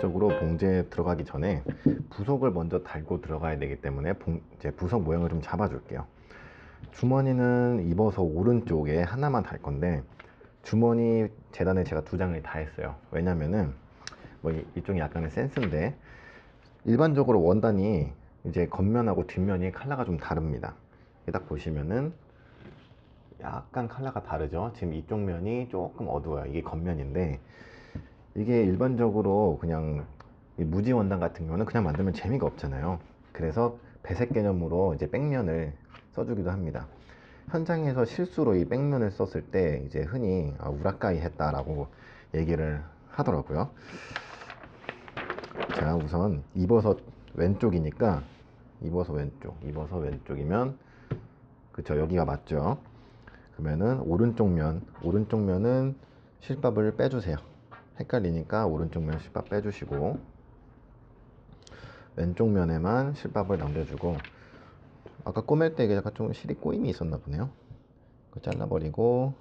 일반적으로 봉제에 들어가기 전에 부속을 먼저 달고 들어가야 되기 때문에 이제 부속 모양을 좀 잡아 줄게요. 주머니는 입어서 오른쪽에 하나만 달 건데, 주머니 재단에 제가 2장을 다 했어요. 왜냐면은 뭐 이쪽이 약간의 센스인데, 일반적으로 원단이 이제 겉면하고 뒷면이 컬러가 좀 다릅니다. 딱 보시면은 약간 컬러가 다르죠. 지금 이쪽 면이 조금 어두워요. 이게 겉면인데, 이게 일반적으로 그냥 무지 원단 같은 경우는 그냥 만들면 재미가 없잖아요. 그래서 배색 개념으로 이제 백면을 써주기도 합니다. 현장에서 실수로 이 백면을 썼을 때 이제 흔히 우라카이 했다라고 얘기를 하더라고요. 자, 우선 입어서 왼쪽이니까 입어서 왼쪽이면 그쵸, 여기가 맞죠. 그러면은 오른쪽 면은 실밥을 빼주세요. 헷갈리니까 오른쪽 면 실밥 빼주시고, 왼쪽 면에만 실밥을 남겨주고, 아까 꼬맬 때 약간 좀 실이 꼬임이 있었나 보네요. 그거 잘라버리고,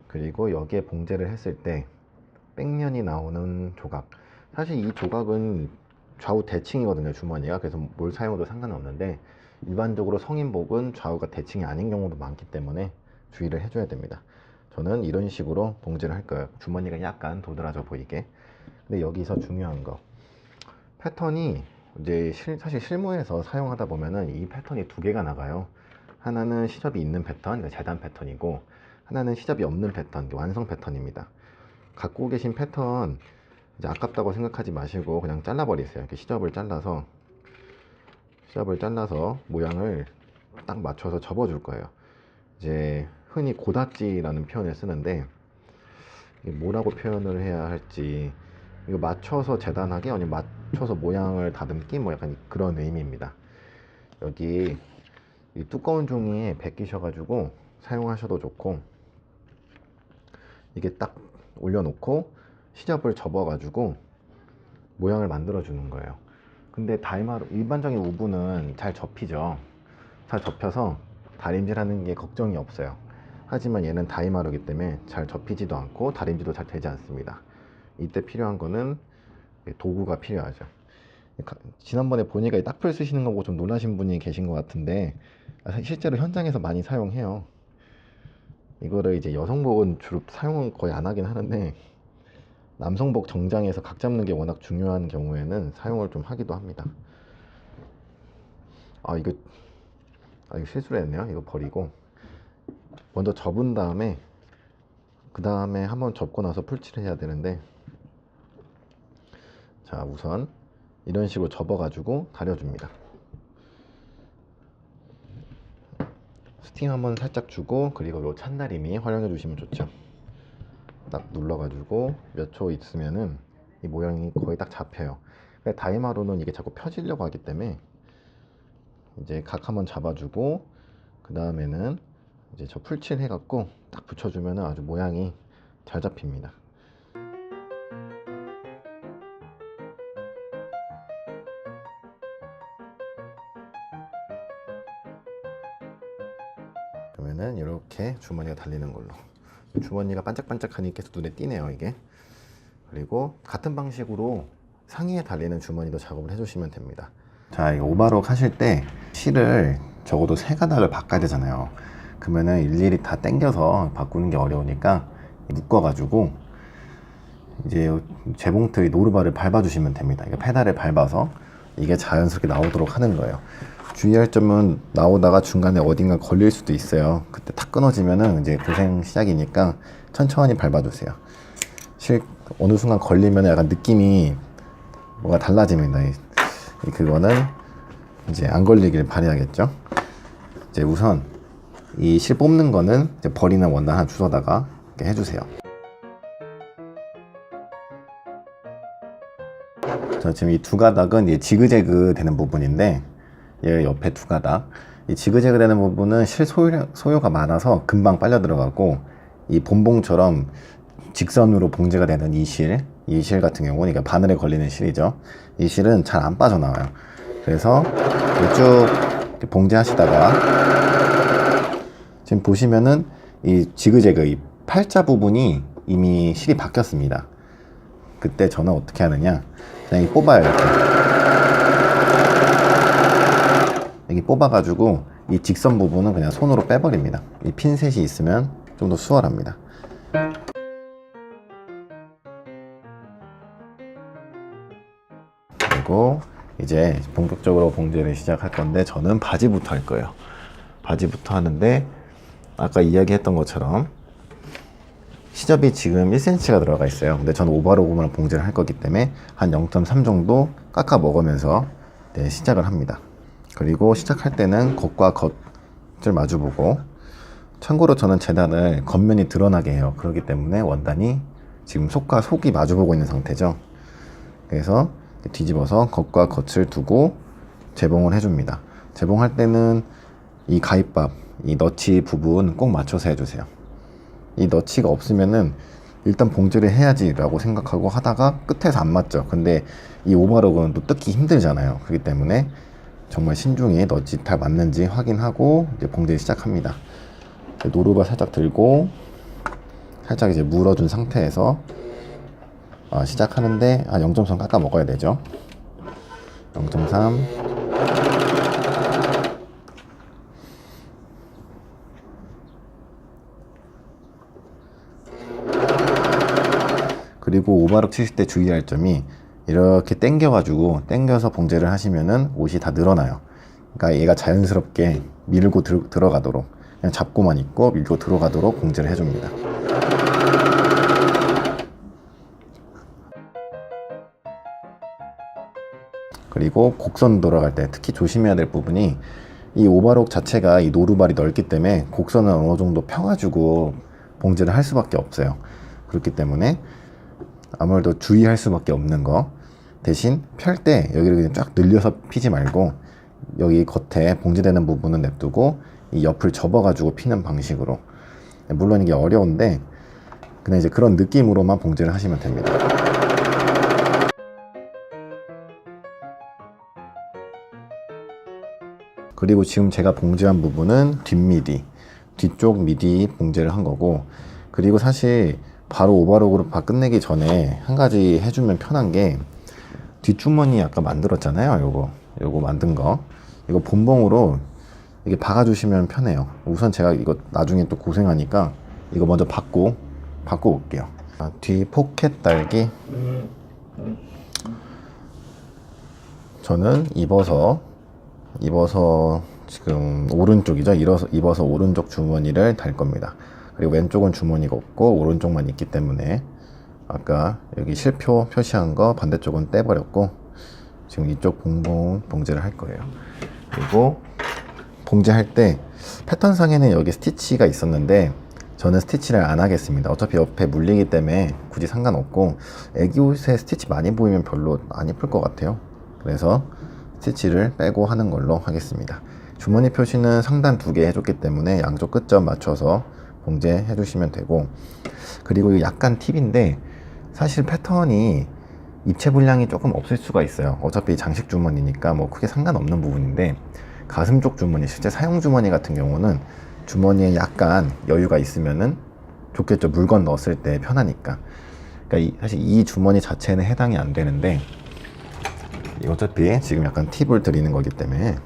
그리고 여기에 봉제를 했을 때 백면이 나오는 조각, 사실 이 조각은 좌우 대칭이거든요, 주머니가. 그래서 뭘 사용해도 상관은 없는데, 일반적으로 성인복은 좌우가 대칭이 아닌 경우도 많기 때문에 주의를 해줘야 됩니다. 저는 이런 식으로 봉제를 할 거예요. 주머니가 약간 도드라져 보이게. 근데 여기서 중요한 거, 패턴이 이제 사실 실무에서 사용하다 보면은 이 패턴이 2개가 나가요. 하나는 시접이 있는 패턴, 그러니까 재단 패턴이고, 하나는 시접이 없는 패턴, 완성 패턴입니다. 갖고 계신 패턴 이제 아깝다고 생각하지 마시고 그냥 잘라버리세요. 이렇게 시접을 잘라서 모양을 딱 맞춰서 접어줄 거예요. 이제 흔히 고닫지라는 표현을 쓰는데, 이게 뭐라고 표현을 해야 할지, 이거 맞춰서 재단하기 아니면 맞춰서 모양을 다듬기, 뭐 약간 그런 의미입니다. 여기 이 두꺼운 종이에 베끼셔가지고 사용하셔도 좋고, 이게 딱 올려놓고 시접을 접어가지고 모양을 만들어 주는 거예요. 근데 다이마루 일반적인 우분은 잘 접히죠. 잘 접혀서 다림질하는 게 걱정이 없어요. 하지만 얘는 다이마루기 때문에 잘 접히지도 않고 다림질도 잘 되지 않습니다. 이때 필요한 거는 도구가 필요하죠. 지난번에 보니까 이 딱풀 쓰시는 거고 좀 놀라신 분이 계신 것 같은데, 실제로 현장에서 많이 사용해요. 이거를 이제 여성복은 주로 사용은 거의 안 하긴 하는데, 남성복 정장에서 각 잡는 게 워낙 중요한 경우에는 사용을 좀 하기도 합니다. 이거 실수를 했네요. 이거 버리고 먼저 접은 다음에, 그 다음에 한번 접고 나서 풀칠을 해야 되는데, 자, 우선 이런 식으로 접어 가지고 다려줍니다. 스팅 한번 살짝 주고, 그리고 요 찬다림이 활용해 주시면 좋죠. 딱 눌러 가지고 몇 초 있으면은 이 모양이 거의 딱 잡혀요. 다이마루는 이게 자꾸 펴지려고 하기 때문에 이제 각 한번 잡아주고, 그 다음에는 이제 저 풀칠 해갖고 딱 붙여주면은 아주 모양이 잘 잡힙니다. 그러면은 이렇게 주머니가 달리는 걸로, 주머니가 반짝반짝하니 계속 눈에 띄네요, 이게. 그리고 같은 방식으로 상의에 달리는 주머니도 작업을 해주시면 됩니다. 자, 이거 오바록 하실 때 실을 적어도 3가닥을 바꿔야 되잖아요. 그러면은 일일이 다 당겨서 바꾸는 게 어려우니까 묶어가지고 이제 재봉틀 노루발을 밟아주시면 됩니다. 이거 페달을 밟아서 이게 자연스럽게 나오도록 하는 거예요. 주의할 점은 나오다가 중간에 어딘가 걸릴 수도 있어요. 그때 탁 끊어지면은 이제 고생 시작이니까 천천히 밟아주세요. 어느 순간 걸리면 약간 느낌이 뭐가 달라집니다. 그거는 이제 안 걸리길 바라야겠죠. 이제 우선 이 실 뽑는 거는 이제 버리는 원단 하나 주워다가 이렇게 해주세요. 자, 지금 이 2가닥은 이제 지그재그 되는 부분인데, 얘 옆에 2가닥, 이 지그재그 되는 부분은 실 소요가 많아서 금방 빨려 들어가고, 이 본봉처럼 직선으로 봉제가 되는 이 실 같은 경우는, 그러니까 바늘에 걸리는 실이죠. 이 실은 잘 안 빠져나와요. 그래서 쭉 봉제 하시다가 지금 보시면은 이 지그재그 이 팔자 부분이 이미 실이 바뀌었습니다. 그때 저는 어떻게 하느냐, 그냥 뽑아요. 여기 뽑아가지고 이 직선 부분은 그냥 손으로 빼버립니다. 이 핀셋이 있으면 좀 더 수월합니다. 그리고 이제 본격적으로 봉제를 시작할 건데, 저는 바지부터 할 거예요. 바지부터 하는데, 아까 이야기했던 것처럼 시접이 지금 1cm가 들어가 있어요. 근데 저는 오버로그만 봉제를 할 거기 때문에 한 0.3 정도 깎아 먹으면서 시작을 합니다. 그리고 시작할 때는 겉과 겉을 마주보고, 참고로 저는 재단을 겉면이 드러나게 해요. 그렇기 때문에 원단이 지금 속과 속이 마주보고 있는 상태죠. 그래서 뒤집어서 겉과 겉을 두고 재봉을 해줍니다. 재봉할 때는 이 가입밥, 이 너치 부분 꼭 맞춰서 해주세요. 이 너치가 없으면은 일단 봉제를 해야지 라고 생각하고 하다가 끝에서 안 맞죠. 근데 이 오버록은 또 뜯기 힘들잖아요. 그렇기 때문에 정말 신중히 너치 다 맞는지 확인하고 이제 봉제를 시작합니다. 노루바 살짝 들고 살짝 이제 물어준 상태에서 시작하는데 0.3 깎아 먹어야 되죠. 0.3. 그리고 오바록 치실 때 주의할 점이, 이렇게 당겨서 봉제를 하시면은 옷이 다 늘어나요. 그러니까 얘가 자연스럽게 밀고 들어가도록, 그냥 잡고만 있고 밀고 들어가도록 봉제를 해줍니다. 그리고 곡선 돌아갈 때 특히 조심해야 될 부분이, 이 오바록 자체가 이 노루발이 넓기 때문에 곡선을 어느 정도 펴가지고 봉제를 할 수밖에 없어요. 그렇기 때문에 아무래도 주의할 수밖에 없는 거, 대신 펼 때 여기를 그냥 쫙 늘려서 피지 말고 여기 겉에 봉제되는 부분은 냅두고 이 옆을 접어가지고 피는 방식으로. 물론 이게 어려운데 그냥 이제 그런 느낌으로만 봉제를 하시면 됩니다. 그리고 지금 제가 봉제한 부분은 뒷미디, 뒤쪽 미디 봉제를 한 거고, 그리고 사실 바로 오버록으로 끝내기 전에 한 가지 해주면 편한 게, 뒷주머니 아까 만들었잖아요. 요거 만든 거, 이거 본봉으로 이게 박아주시면 편해요. 우선 제가 이거 나중에 또 고생하니까 이거 먼저 바꿔 올게요. 뒤 포켓 달기, 저는 입어서 지금 오른쪽이죠. 입어서 오른쪽 주머니를 달 겁니다. 그리고 왼쪽은 주머니가 없고 오른쪽만 있기 때문에 아까 여기 실표 표시한 거 반대쪽은 떼버렸고, 지금 이쪽 봉제를 할 거예요. 그리고 봉제할 때 패턴상에는 여기 스티치가 있었는데 저는 스티치를 안 하겠습니다. 어차피 옆에 물리기 때문에 굳이 상관없고, 애기 옷에 스티치 많이 보이면 별로 안 예쁠 것 같아요. 그래서 스티치를 빼고 하는 걸로 하겠습니다. 주머니 표시는 상단 2개 해줬기 때문에 양쪽 끝점 맞춰서 봉제해 주시면 되고, 그리고 약간 팁인데, 사실 패턴이 입체 분량이 조금 없을 수가 있어요. 어차피 장식 주머니니까 뭐 크게 상관없는 부분인데, 가슴 쪽 주머니, 실제 사용 주머니 같은 경우는 주머니에 약간 여유가 있으면은 좋겠죠. 물건 넣었을 때 편하니까. 그러니까 사실 이 주머니 자체는 해당이 안 되는데, 어차피 지금 약간 팁을 드리는 거기 때문에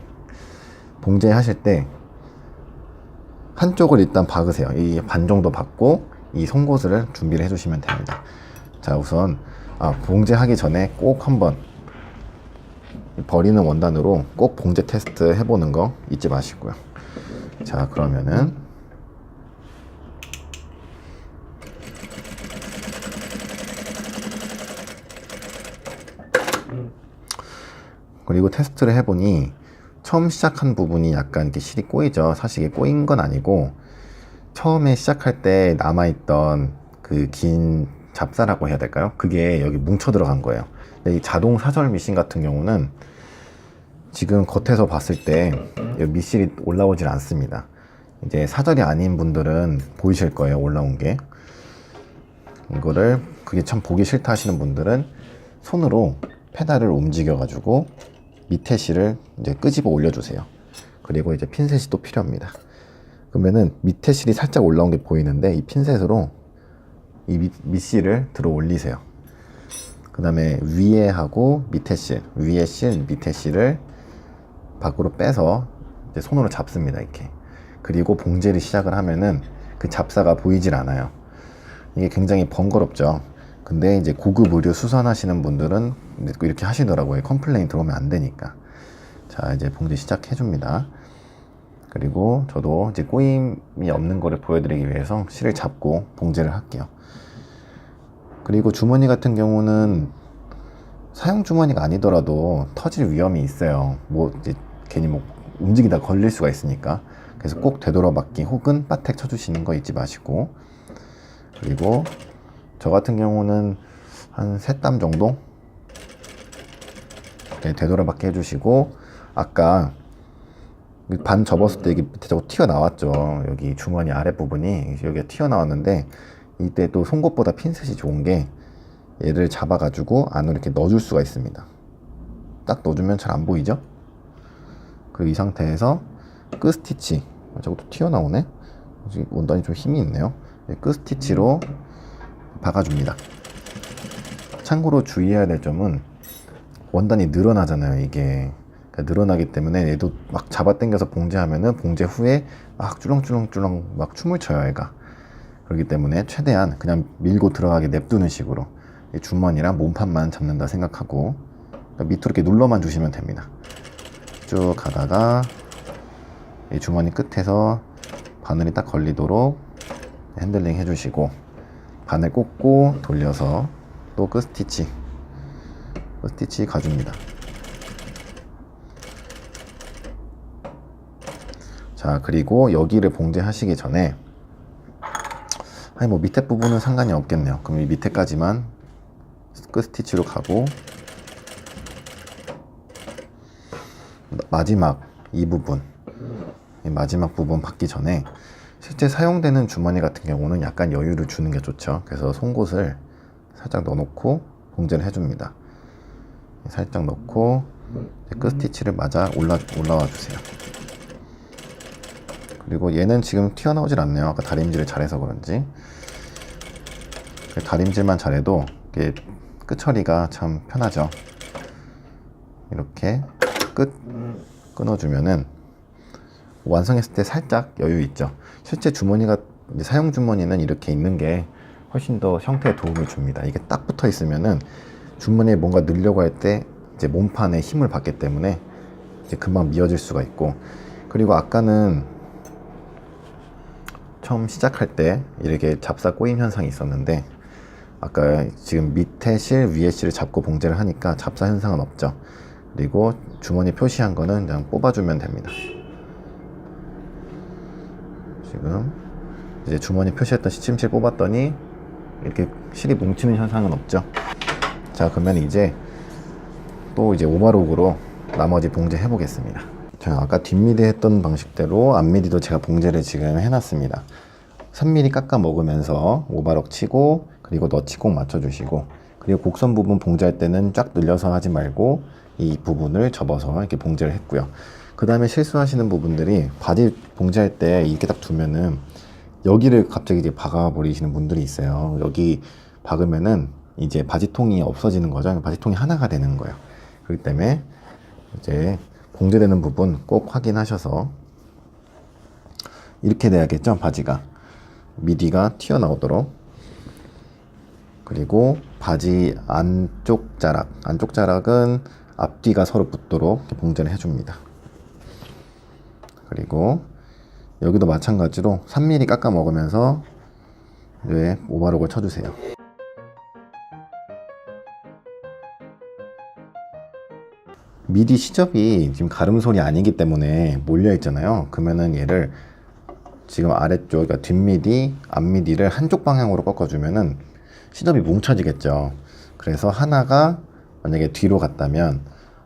봉제 하실 때 한쪽을 일단 박으세요. 이 반 정도 박고 이 송곳을 준비를 해주시면 됩니다. 자, 우선 봉제하기 전에 꼭 한번 버리는 원단으로 꼭 봉제 테스트 해보는 거 잊지 마시고요. 자, 그러면은 그리고 테스트를 해보니 처음 시작한 부분이 약간 이렇게 실이 꼬이죠. 사실 이게 꼬인 건 아니고, 처음에 시작할 때 남아있던 그 긴 잡사라고 해야 될까요? 그게 여기 뭉쳐 들어간 거예요. 근데 이 자동 사절 미싱 같은 경우는 지금 겉에서 봤을 때 밑실이 올라오질 않습니다. 이제 사절이 아닌 분들은 보이실 거예요, 올라온 게. 이거를 그게 참 보기 싫다 하시는 분들은 손으로 페달을 움직여 가지고 밑에 실을 이제 끄집어 올려주세요. 그리고 이제 핀셋이 또 필요합니다. 그러면은 밑에 실이 살짝 올라온 게 보이는데, 이 핀셋으로 이 밑실을 들어 올리세요. 그 다음에 위에 하고 밑에 실, 위에 실, 밑에 실을 밖으로 빼서 이제 손으로 잡습니다. 이렇게. 그리고 봉제를 시작을 하면은 그 잡사가 보이질 않아요. 이게 굉장히 번거롭죠. 근데 이제 고급 의류 수선하시는 분들은 이렇게 하시더라고요. 컴플레인 들어오면 안 되니까. 자, 이제 봉제 시작해 줍니다. 그리고 저도 이제 꼬임이 없는 거를 보여드리기 위해서 실을 잡고 봉제를 할게요. 그리고 주머니 같은 경우는 사용 주머니가 아니더라도 터질 위험이 있어요. 뭐 이제 괜히 뭐 움직이다 걸릴 수가 있으니까. 그래서 꼭 되돌아받기 혹은 빠텍 쳐주시는 거 잊지 마시고. 그리고 저 같은 경우는 한 3땀 정도 되돌아받기 해주시고, 아까 반 접었을 때 이게 밑에 저거 튀어나왔죠. 여기 주머니 아랫부분이 여기가 튀어나왔는데, 이때 또 송곳보다 핀셋이 좋은 게 얘를 잡아가지고 안으로 이렇게 넣어줄 수가 있습니다. 딱 넣어주면 잘 안 보이죠? 그리고 이 상태에서 끝 스티치, 저것도 튀어나오네? 원단이 좀 힘이 있네요. 끝 스티치로 박아줍니다. 참고로 주의해야 될 점은 원단이 늘어나잖아요. 이게 그러니까 늘어나기 때문에 얘도 막 잡아당겨서 봉제하면은 봉제 후에 막 쭈렁쭈렁쭈렁 막 춤을 춰요, 얘가. 그렇기 때문에 최대한 그냥 밀고 들어가게 냅두는 식으로 이 주머니랑 몸판만 잡는다 생각하고 밑으로 이렇게 눌러만 주시면 됩니다. 쭉 가다가 이 주머니 끝에서 바늘이 딱 걸리도록 핸들링 해주시고, 바늘 꽂고 돌려서 또 끝 스티치 가줍니다. 자, 그리고 여기를 봉제하시기 전에, 아니 뭐 밑에 부분은 상관이 없겠네요. 그럼 이 밑에까지만 끝 스티치로 가고, 마지막 이 부분, 이 마지막 부분 받기 전에 실제 사용되는 주머니 같은 경우는 약간 여유를 주는 게 좋죠. 그래서 송곳을 살짝 넣어놓고 봉제를 해줍니다. 살짝 넣고 끝 스티치를 맞아 올라와 주세요. 그리고 얘는 지금 튀어나오질 않네요. 아까 다림질을 잘해서 그런지. 다림질만 잘해도 이게 끝 처리가 참 편하죠. 이렇게 끝 끊어주면은 완성했을 때 살짝 여유 있죠. 실제 주머니가 이제 사용 주머니는 이렇게 있는 게 훨씬 더 형태에 도움을 줍니다. 이게 딱 붙어 있으면은 주머니에 뭔가 넣으려고 할 때 이제 몸판에 힘을 받기 때문에 이제 금방 미어질 수가 있고, 그리고 아까는 처음 시작할 때 이렇게 잡사 꼬임 현상이 있었는데, 아까 지금 밑에 실 위에 실을 잡고 봉제를 하니까 잡사 현상은 없죠. 그리고 주머니 표시한 거는 그냥 뽑아주면 됩니다. 지금 이제 주머니 표시했던 시침실 뽑았더니 이렇게 실이 뭉치는 현상은 없죠. 자, 그러면 이제 또 이제 오버록으로 나머지 봉제 해 보겠습니다. 자, 아까 뒷미디 했던 방식대로 앞미디도 제가 봉제를 지금 해놨습니다. 3mm 깎아 먹으면서 오버록 치고, 그리고 너치 꼭 맞춰주시고, 그리고 곡선 부분 봉제할 때는 쫙 늘려서 하지 말고 이 부분을 접어서 이렇게 봉제를 했고요. 그 다음에 실수하시는 부분들이, 바지 봉제할 때 이렇게 딱 두면은 여기를 갑자기 이제 박아 버리시는 분들이 있어요. 여기 박으면은 이제 바지통이 없어지는 거죠. 바지통이 하나가 되는 거예요. 그렇기 때문에 이제 봉제되는 부분 꼭 확인하셔서 이렇게 돼야겠죠. 바지가 미디가 튀어나오도록. 그리고 바지 안쪽 자락은 앞뒤가 서로 붙도록 이렇게 봉제를 해줍니다. 그리고 여기도 마찬가지로 3mm 깎아 먹으면서 이제 오버록을 쳐주세요. 미디 시접이 지금 가름솔이 아니기 때문에 몰려 있잖아요. 그러면은 얘를 지금 아래쪽, 그러니까 뒷미디, 앞미디를 한쪽 방향으로 꺾어주면은 시접이 뭉쳐지겠죠. 그래서 하나가 만약에 뒤로 갔다면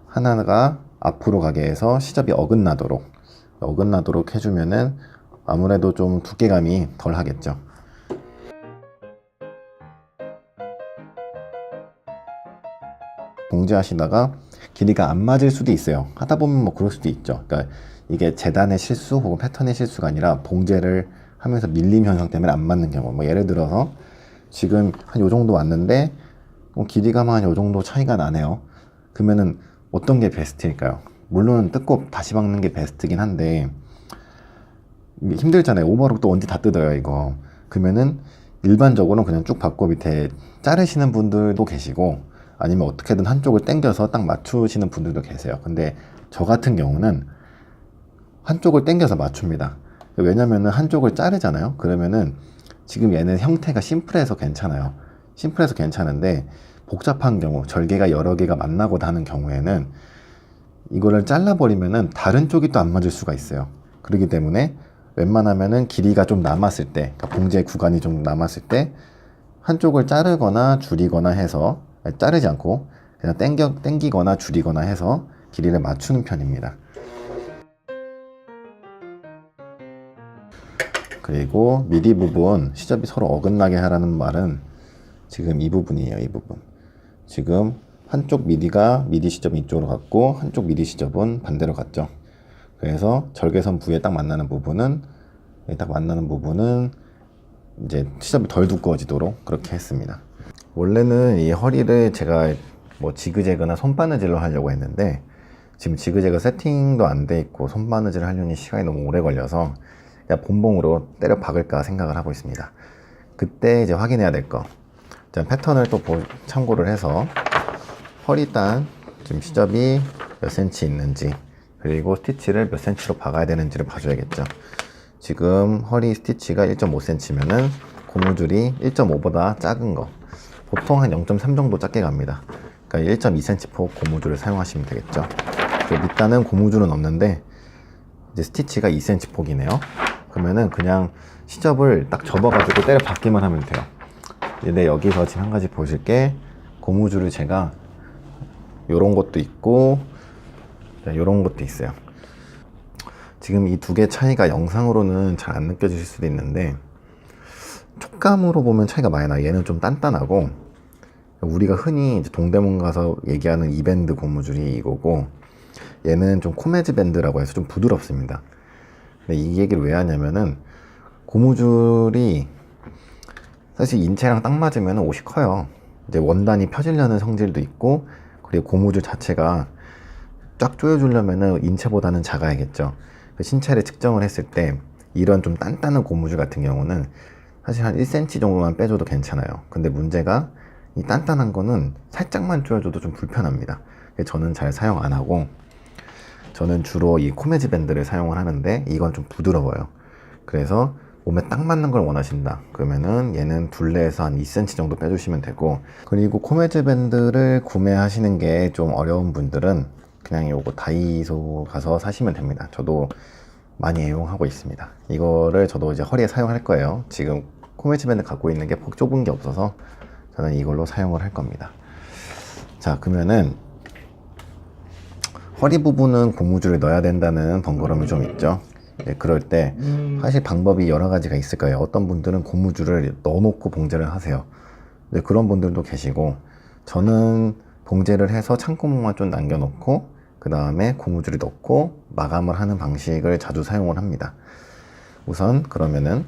하나가 앞으로 가게 해서 시접이 어긋나도록 해주면은 아무래도 좀 두께감이 덜 하겠죠. 봉제하시다가 길이가 안 맞을 수도 있어요. 하다 보면 뭐 그럴 수도 있죠. 그러니까 이게 재단의 실수 혹은 패턴의 실수가 아니라 봉제를 하면서 밀림 현상 때문에 안 맞는 경우. 뭐 예를 들어서 지금 한 요 정도 왔는데 길이가만 요 정도 차이가 나네요. 그러면은 어떤 게 베스트일까요? 물론 뜯고 다시 박는 게 베스트긴 한데 이게 힘들잖아요. 오버록도 언제 다 뜯어요 이거. 그러면은 일반적으로 그냥 쭉 박고 밑에 자르시는 분들도 계시고, 아니면 어떻게든 한쪽을 당겨서 딱 맞추시는 분들도 계세요. 근데 저 같은 경우는 한쪽을 당겨서 맞춥니다. 왜냐면은 한쪽을 자르잖아요. 그러면은 지금 얘는 형태가 심플해서 괜찮아요. 심플해서 괜찮은데 복잡한 경우, 절개가 여러 개가 만나고 하는 경우에는 이거를 잘라버리면은 다른 쪽이 또 안 맞을 수가 있어요. 그렇기 때문에 웬만하면은 길이가 좀 남았을 때, 그러니까 봉제 구간이 좀 남았을 때 한쪽을 자르거나 줄이거나 해서, 자르지 않고 그냥 당기거나 줄이거나 해서 길이를 맞추는 편입니다. 그리고 미디 부분 시접이 서로 어긋나게 하라는 말은 지금 이 부분이에요. 이 부분. 지금 한쪽 미디 시접이 이쪽으로 갔고 한쪽 미디 시접은 반대로 갔죠. 그래서 절개선 부위에 딱 만나는 부분은 이제 시접이 덜 두꺼워지도록 그렇게 했습니다. 원래는 이 허리를 제가 뭐 지그재그나 손바느질로 하려고 했는데 지금 지그재그 세팅도 안 돼 있고 손바느질 하려니 시간이 너무 오래 걸려서 그냥 본봉으로 때려 박을까 생각을 하고 있습니다. 그때 이제 확인해야 될 거, 패턴을 또 참고를 해서 허리단 지금 시접이 몇 cm 있는지, 그리고 스티치를 몇 cm로 박아야 되는지를 봐줘야겠죠. 지금 허리 스티치가 1.5cm면은 고무줄이 1.5보다 작은 거, 보통 한 0.3 정도 작게 갑니다. 그러니까 1.2cm 폭 고무줄을 사용하시면 되겠죠. 밑단은 고무줄은 없는데 이제 스티치가 2cm 폭이네요. 그러면은 그냥 시접을 딱 접어가지고 때려 박기만 하면 돼요. 근데 여기서 지금 한 가지 보실 게, 고무줄을 제가 요런 것도 있고 요런 것도 있어요. 지금 이 두 개 차이가 영상으로는 잘 안 느껴지실 수도 있는데 촉감으로 보면 차이가 많이 나요. 얘는 좀 단단하고, 우리가 흔히 이제 동대문 가서 얘기하는 이밴드 고무줄이 이거고, 얘는 좀 코메즈 밴드라고 해서 좀 부드럽습니다. 근데 이 얘기를 왜 하냐면은 고무줄이 사실 인체랑 딱 맞으면 옷이 커요. 이제 원단이 펴지려는 성질도 있고, 그리고 고무줄 자체가 쫙 조여주려면은 인체보다는 작아야겠죠. 신체를 측정을 했을 때 이런 좀 단단한 고무줄 같은 경우는 사실 한 1cm 정도만 빼줘도 괜찮아요. 근데 문제가 이 단단한 거는 살짝만 조여줘도 좀 불편합니다. 그래서 저는 잘 사용 안 하고, 저는 주로 이 코메즈 밴드를 사용을 하는데 이건 좀 부드러워요. 그래서 몸에 딱 맞는 걸 원하신다 그러면은 얘는 둘레에서 한 2cm 정도 빼주시면 되고, 그리고 코메즈 밴드를 구매하시는 게 좀 어려운 분들은 그냥 요거 다이소 가서 사시면 됩니다. 저도 많이 애용하고 있습니다. 이거를 저도 이제 허리에 사용할 거예요. 지금 코메즈 밴드 갖고 있는 게 폭 좁은 게 없어서 저는 이걸로 사용을 할 겁니다. 자, 그러면은 허리 부분은 고무줄을 넣어야 된다는 번거로움이 좀 있죠. 네, 그럴 때 사실 방법이 여러 가지가 있을 거예요. 어떤 분들은 고무줄을 넣어놓고 봉제를 하세요. 네, 그런 분들도 계시고, 저는 봉제를 해서 창구멍만 좀 남겨놓고 그 다음에 고무줄을 넣고 마감을 하는 방식을 자주 사용을 합니다. 우선 그러면은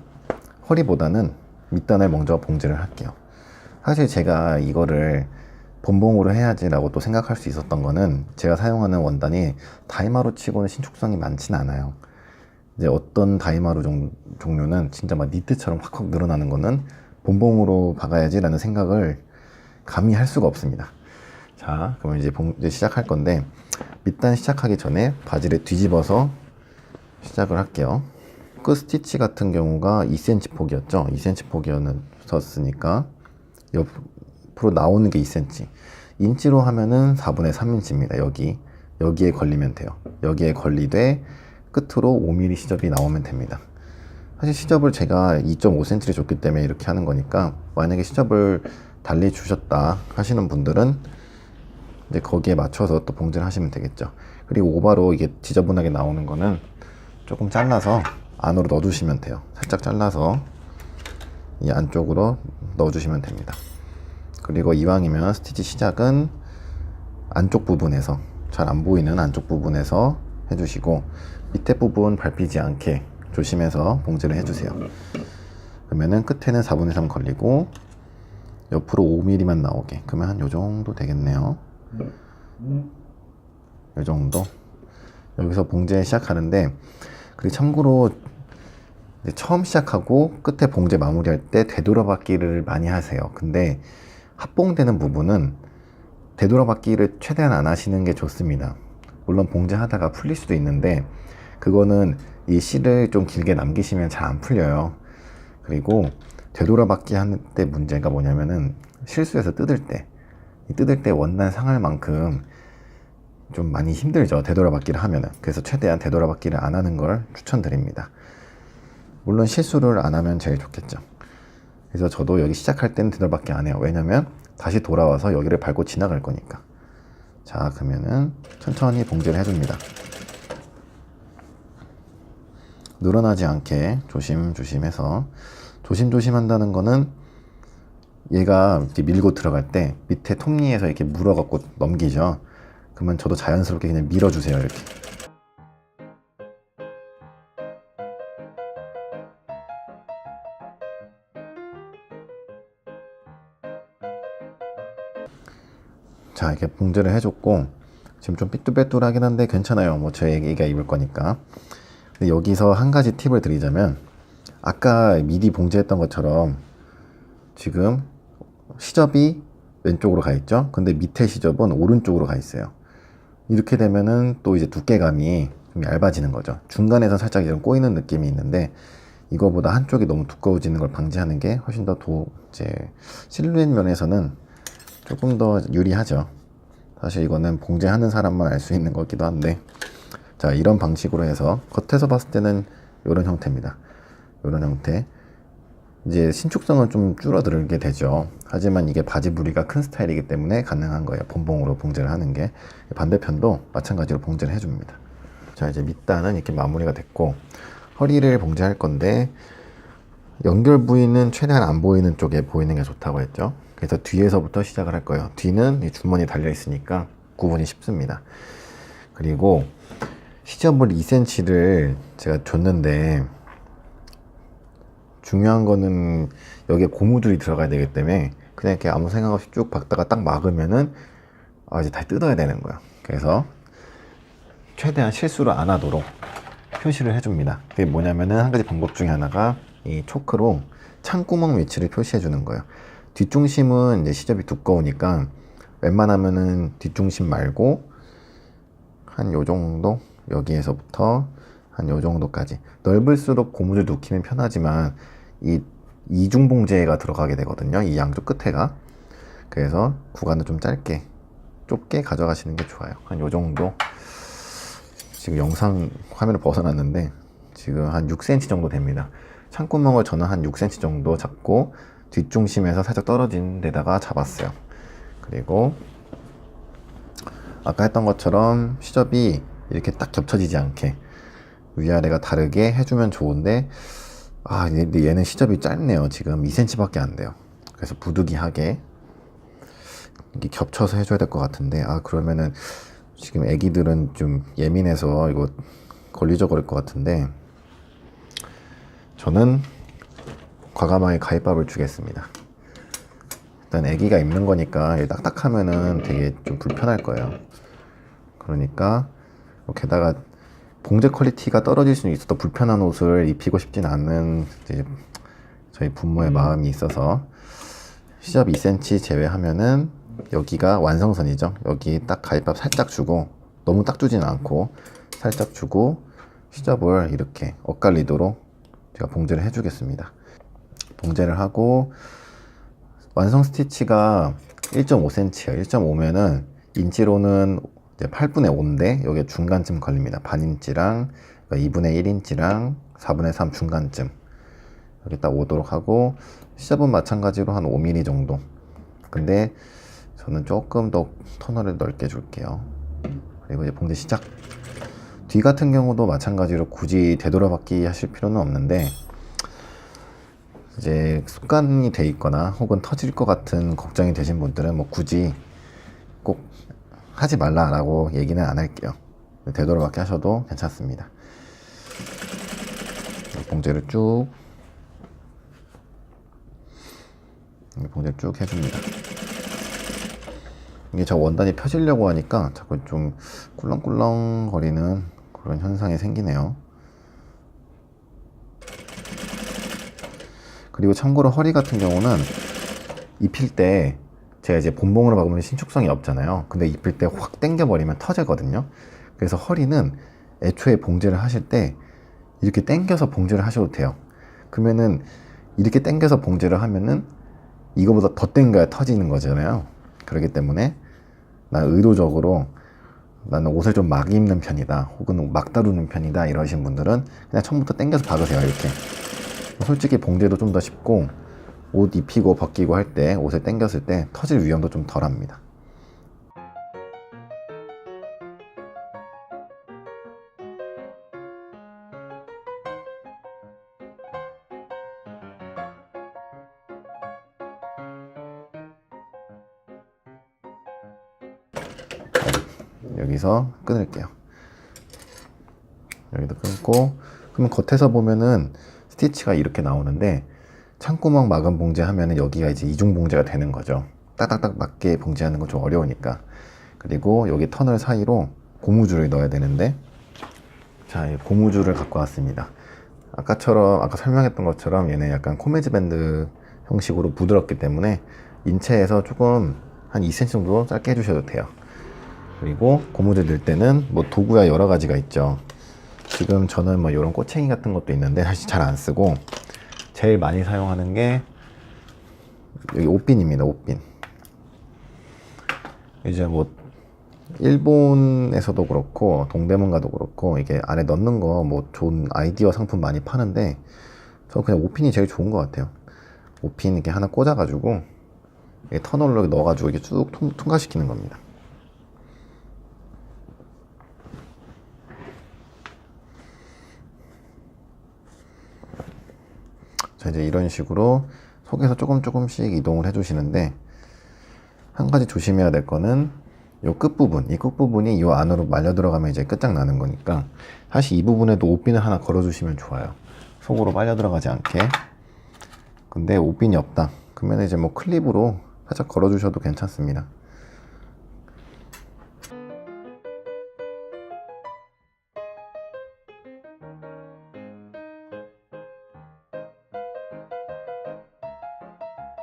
허리보다는 밑단을 먼저 봉제를 할게요. 사실 제가 이거를 본봉으로 해야지 라고 또 생각할 수 있었던 거는, 제가 사용하는 원단이 다이마루 치고는 신축성이 많진 않아요. 이제 어떤 다이마루 종류는 진짜 막 니트처럼 확확 늘어나는 거는 본봉으로 박아야지 라는 생각을 감히 할 수가 없습니다. 자, 그럼 이제 봉제 시작할 건데, 밑단 시작하기 전에 바지를 뒤집어서 시작을 할게요. 끝 스티치 같은 경우가 2cm 폭이었죠. 2cm 폭이었으니까 옆으로 나오는 게 2cm, 인치로 하면은 4분의 3인치입니다. 여기에 걸리면 돼요. 여기에 걸리되 끝으로 5mm 시접이 나오면 됩니다. 사실 시접을 제가 2.5cm를 줬기 때문에 이렇게 하는 거니까, 만약에 시접을 달리 주셨다 하시는 분들은 이제 거기에 맞춰서 또 봉제를 하시면 되겠죠. 그리고 오바로 이게 지저분하게 나오는 거는 조금 잘라서 안으로 넣어주시면 돼요. 살짝 잘라서 이 안쪽으로 넣어주시면 됩니다. 그리고 이왕이면 스티치 시작은 안쪽 부분에서, 잘 안 보이는 안쪽 부분에서 해주시고, 밑에 부분 밟히지 않게 조심해서 봉제를 해주세요. 그러면은 끝에는 4분의 3 걸리고 옆으로 5mm만 나오게. 그러면 한 요 정도 되겠네요. 요 정도. 여기서 봉제 시작하는데, 그리고 참고로 처음 시작하고 끝에 봉제 마무리할 때 되돌아받기를 많이 하세요. 근데 합봉되는 부분은 되돌아받기를 최대한 안 하시는 게 좋습니다. 물론 봉제 하다가 풀릴 수도 있는데, 그거는 이 실을 좀 길게 남기시면 잘 안 풀려요. 그리고 되돌아받기 하는 때 문제가 뭐냐면은 실수해서 뜯을 때 원단 상할 만큼 좀 많이 힘들죠, 되돌아받기를 하면은. 그래서 최대한 되돌아받기를 안 하는 걸 추천드립니다. 물론 실수를 안 하면 제일 좋겠죠. 그래서 저도 여기 시작할 때는 되돌아받기 안 해요. 왜냐면 다시 돌아와서 여기를 밟고 지나갈 거니까. 자, 그러면은 천천히 봉제를 해줍니다. 늘어나지 않게 조심조심해서. 조심조심 한다는 거는 얘가 이렇게 밀고 들어갈 때 밑에 톱니에서 이렇게 물어갖고 넘기죠. 그러면 저도 자연스럽게 그냥 밀어주세요, 이렇게. 자, 이렇게 봉제를 해줬고, 지금 좀 삐뚤빼뚤하긴 한데 괜찮아요. 뭐 제 애기가 입을 거니까. 근데 여기서 한 가지 팁을 드리자면, 아까 미리 봉제했던 것처럼 지금 시접이 왼쪽으로 가 있죠. 근데 밑에 시접은 오른쪽으로 가 있어요. 이렇게 되면은 또 이제 두께감이 좀 얇아지는 거죠. 중간에서 살짝 이런 꼬이는 느낌이 있는데, 이거보다 한쪽이 너무 두꺼워지는 걸 방지하는 게 훨씬 더 이제 실루엣 면에서는 조금 더 유리하죠. 사실 이거는 봉제하는 사람만 알 수 있는 거기도 한데, 자, 이런 방식으로 해서 겉에서 봤을 때는 이런 형태입니다. 이런 형태. 이제 신축성은 좀 줄어들게 되죠. 하지만 이게 바지 부리가 큰 스타일이기 때문에 가능한 거예요. 본봉으로 봉제를 하는 게. 반대편도 마찬가지로 봉제를 해줍니다. 자, 이제 밑단은 이렇게 마무리가 됐고, 허리를 봉제할 건데, 연결 부위는 최대한 안 보이는 쪽에 보이는 게 좋다고 했죠. 그래서 뒤에서부터 시작을 할 거예요. 뒤는 이 주머니 달려 있으니까 구분이 쉽습니다. 그리고 시접을 2cm를 제가 줬는데, 중요한 거는 여기에 고무줄이 들어가야 되기 때문에 그냥 이렇게 아무 생각 없이 쭉 박다가 딱 막으면은 이제 다시 뜯어야 되는 거야. 그래서 최대한 실수를 안 하도록 표시를 해줍니다. 그게 뭐냐면은 한 가지 방법 중에 하나가 이 초크로 창구멍 위치를 표시해 주는 거예요. 뒷중심은 이제 시접이 두꺼우니까 웬만하면은 뒷중심 말고 한 요 정도, 여기에서부터 한 요 정도까지. 넓을수록 고무줄 놓기는 편하지만 이 이중 봉제가 들어가게 되거든요, 이 양쪽 끝에가. 그래서 구간을 좀 좁게 가져가시는 게 좋아요. 한 요 정도. 지금 영상 화면을 벗어났는데 지금 한 6cm 정도 됩니다. 창구멍을 저는 한 6cm 정도 잡고 뒷중심에서 살짝 떨어진 데다가 잡았어요. 그리고 아까 했던 것처럼 시접이 이렇게 딱 겹쳐지지 않게 위아래가 다르게 해주면 좋은데, 근데 얘는 시접이 짧네요. 지금 2cm 밖에 안 돼요. 그래서 부득이하게 이게 겹쳐서 해줘야 될 것 같은데, 그러면은 지금 애기들은 좀 예민해서 이거 걸리적 그럴 것 같은데, 저는 과감하게 가위밥을 주겠습니다. 일단 애기가 입는 거니까 딱딱하면은 되게 좀 불편할 거예요. 그러니까 게다가 봉제 퀄리티가 떨어질 수는 있어도 불편한 옷을 입히고 싶진 않은 이제 저희 부모의 마음이 있어서 시접 2cm 제외하면은 여기가 완성선이죠. 여기 딱 가위밥 살짝 주고, 너무 딱 주진 않고 살짝 주고 시접을 이렇게 엇갈리도록 제가 봉제를 해주겠습니다. 봉제를 하고 완성 스티치가 1.5cm예요. 1.5면은 인치로는 이제 8분의 5인데 여기 중간쯤 걸립니다. 반인치랑 2분의 1인치랑 4분의 3 중간쯤 여기 딱 오도록 하고, 시접은 마찬가지로 한 5mm 정도. 근데 저는 조금 더 터널을 넓게 줄게요. 그리고 이제 봉제 시작. 뒤 같은 경우도 마찬가지로 굳이 되돌아받기 하실 필요는 없는데, 이제 습관이 돼 있거나 혹은 터질 것 같은 걱정이 되신 분들은 뭐 굳이 꼭 하지 말라라고 얘기는 안 할게요. 되돌아받기 하셔도 괜찮습니다. 봉제를 쭉 봉제를 쭉 해줍니다. 이게 저 원단이 펴지려고 하니까 자꾸 좀 꿀렁꿀렁 거리는 그런 현상이 생기네요. 그리고 참고로 허리 같은 경우는 입힐 때 제가 이제 본봉으로 박으면 신축성이 없잖아요. 근데 입힐 때 확 당겨버리면 터지거든요. 그래서 허리는 애초에 봉제를 하실 때 이렇게 당겨서 봉제를 하셔도 돼요. 그러면은 이렇게 당겨서 봉제를 하면은 이거보다 더 당겨야 터지는 거잖아요. 그렇기 때문에 난 의도적으로 나는 옷을 좀 막 입는 편이다, 혹은 막 다루는 편이다 이러신 분들은 그냥 처음부터 당겨서 박으세요. 이렇게. 솔직히 봉제도 좀 더 쉽고 옷 입히고 벗기고 할 때 옷을 당겼을 때 터질 위험도 좀 덜합니다. 여기서 끊을게요. 여기도 끊고, 그러면 겉에서 보면은 스티치가 이렇게 나오는데 창구멍 마감 봉제 하면은 여기가 이제 이중 봉제가 되는 거죠. 딱딱딱 맞게 봉제하는 건 좀 어려우니까. 그리고 여기 터널 사이로 고무줄을 넣어야 되는데, 자, 이 고무줄을 갖고 왔습니다. 아까 설명했던 것처럼 얘는 약간 코메즈 밴드 형식으로 부드럽기 때문에 인체에서 조금 한 2cm 정도 짧게 해주셔도 돼요. 그리고 고무줄 넣을 때는 뭐 도구야 여러 가지가 있죠. 지금 저는 뭐 이런 꼬챙이 같은 것도 있는데 사실 잘 안 쓰고 제일 많이 사용하는 게 여기 옷핀입니다. 옷핀. 이제 뭐 일본에서도 그렇고 동대문 가도 그렇고 이게 안에 넣는 거 뭐 좋은 아이디어 상품 많이 파는데 저는 그냥 옷핀이 제일 좋은 것 같아요. 옷핀 이렇게 하나 꽂아가지고 터널로 넣어가지고 이게 쭉 통과시키는 겁니다. 자, 이제 이런 식으로 속에서 조금씩 이동을 해주시는데, 한 가지 조심해야 될 거는 이 끝부분, 이 끝부분이 이 안으로 말려 들어가면 이제 끝장나는 거니까 사실 이 부분에도 옷핀을 하나 걸어주시면 좋아요. 속으로 빨려 들어가지 않게. 근데 옷핀이 없다 그러면 이제 뭐 클립으로 살짝 걸어주셔도 괜찮습니다.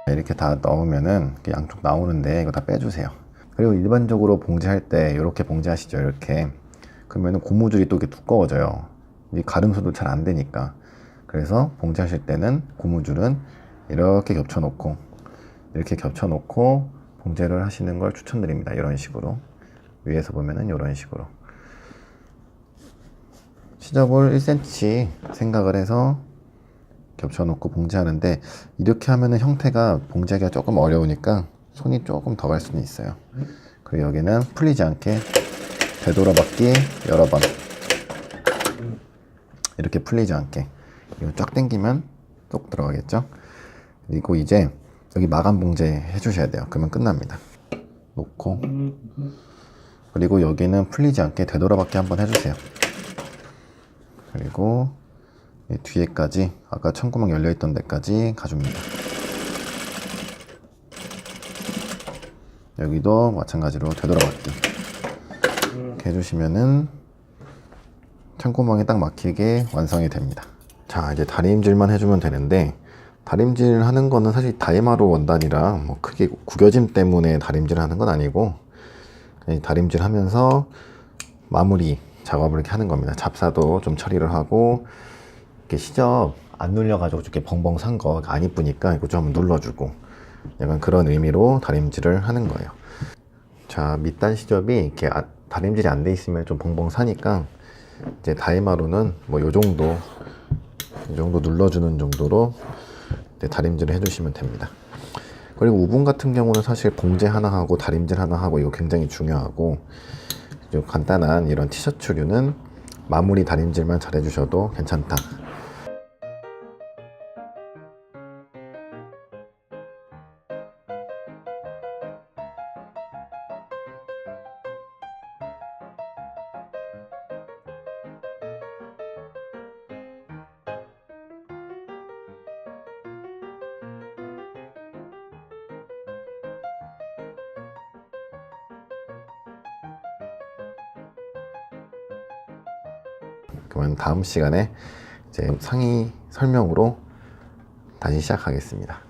이렇게 다 넣으면은 양쪽 나오는데 이거 다 빼주세요. 그리고 일반적으로 봉제할 때 이렇게 봉제하시죠. 이렇게. 그러면은 고무줄이 또 이렇게 두꺼워져요. 이 가름수도 잘 안 되니까. 그래서 봉제하실 때는 고무줄은 이렇게 겹쳐놓고 봉제를 하시는 걸 추천드립니다. 이런 식으로. 위에서 보면은 이런 식으로. 시접을 1cm 생각을 해서 겹쳐놓고 봉제하는데, 이렇게 하면은 형태가 봉제하기가 조금 어려우니까 손이 조금 더 갈 수는 있어요. 그리고 여기는 풀리지 않게 되돌아받기 여러 번, 이렇게 풀리지 않게 이거 쫙 당기면 쏙 들어가겠죠. 그리고 이제 여기 마감 봉제 해주셔야 돼요. 그러면 끝납니다. 놓고, 그리고 여기는 풀리지 않게 되돌아받기 한번 해주세요. 그리고 이 뒤에까지, 아까 천구멍 열려있던 데까지 가줍니다. 여기도 마찬가지로 되돌아받기 이렇게 해주시면은 천구멍에 딱 막히게 완성이 됩니다. 자, 이제 다림질만 해주면 되는데, 다림질 하는 거는 사실 다이마루 원단이라 뭐 크게 구겨짐 때문에 다림질 하는 건 아니고, 그냥 다림질 하면서 마무리 작업을 이렇게 하는 겁니다. 잡사도 좀 처리를 하고, 이렇게 시접 안 눌려가지고 이렇게 벙벙 산 거 안 이쁘니까 이거 좀 눌러주고, 약간 그런 의미로 다림질을 하는 거예요. 자, 밑단 시접이 이렇게 다림질이 안 돼 있으면 좀 벙벙 사니까 이제 다이마루는 뭐 요 정도, 이 정도 눌러주는 정도로 다림질을 해주시면 됩니다. 그리고 우분 같은 경우는 사실 봉제 하나 하고 다림질 하나 하고 이거 굉장히 중요하고, 좀 간단한 이런 티셔츠류는 마무리 다림질만 잘 해주셔도 괜찮다. 그러면 다음 시간에 이제 상의 설명으로 다시 시작하겠습니다.